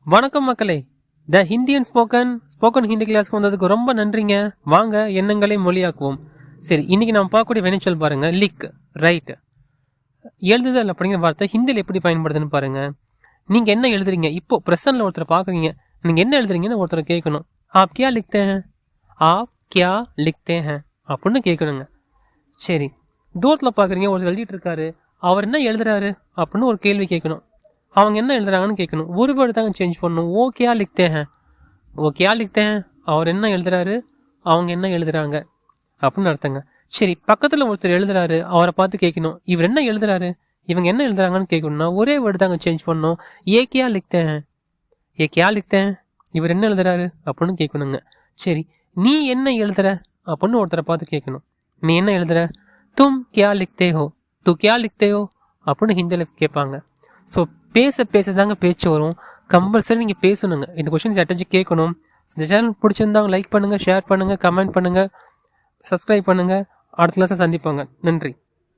வணக்கம் மக்களே. த ஹிந்தியன் ஸ்போக்கன் ஹிந்தி கிளாஸ்க்கு வந்ததுக்கு ரொம்ப நன்றிங்க. வாங்க எண்ணங்களை மொழியாக்குவோம். சரி, இன்னைக்கு நம்ம பார்க்கக்கூடிய வினைச்சொல் பாருங்க, லிக். ரைட், எழுதுதல் அப்படிங்கிற வார்த்தை ஹிந்தியில் எப்படி பயன்படுதுன்னு பாருங்க. நீங்க என்ன எழுதுறீங்க? இப்போ பிரசன்ட்ல ஒருத்தரை பார்க்குறீங்க, நீங்க என்ன எழுதுறீங்கன்னு ஒருத்தரை கேட்கணும். ஆப் கியா லிக்தே ஹேன், ஆப் கியா லிக்தே ஹேன் அப்படின்னு கேட்கணுங்க. சரி, தூரத்தில் பார்க்குறீங்க, ஒருத்தர் எழுதிட்டு இருக்காரு, அவர் என்ன எழுதுறாரு அப்படின்னு ஒரு கேள்வி கேட்கணும். அவங்க என்ன எழுதுறாங்கன்னு கேட்கணும். ஒரு வேர்டு தாங்க சேஞ்ச் பண்ணணும். ஓகேயா லிக்தே ஹேன், ஓகேயா லிக்தே ஹேன், அவர் என்ன எழுதுறாரு, அவங்க என்ன எழுதுறாங்க அப்படின்னு அர்த்தங்க. சரி, பக்கத்தில் ஒருத்தர் எழுதுறாரு, அவரை பார்த்து கேட்கணும், இவர் என்ன எழுதுறாரு, இவங்க என்ன எழுதுறாங்கன்னு கேட்கணும்னா ஒரே வேர்டு தாங்க சேஞ்ச் பண்ணணும். ஏகேயா லிக்தே ஹேன், ஏகேயா லிக்தே ஹேன், இவர் என்ன எழுதுறாரு அப்படின்னு கேட்கணுங்க. சரி, நீ என்ன எழுதுற அப்படின்னு ஒருத்தரை பார்த்து கேட்கணும். நீ என்ன எழுதுற, தும் கியா லிக்தே ஹோ, து கியா லிக்தே ஹோ அப்படின்னு ஹிந்தியில் கேட்பாங்க. ஸோ பேச தாங்க பேச்சு வரும். கம்பல்சரி நீங்கள் பேசணுங்க. இந்த கொஸ்டின்ஸ் யார்ட்டாச்சு கேட்கணும். இந்த சேனல் பிடிச்சிருந்தாங்க லைக் பண்ணுங்கள், ஷேர் பண்ணுங்கள், கமெண்ட் பண்ணுங்கள், சப்ஸ்கிரைப் பண்ணுங்கள். அடுத்த கிளாஸை சந்திப்பாங்க. நன்றி.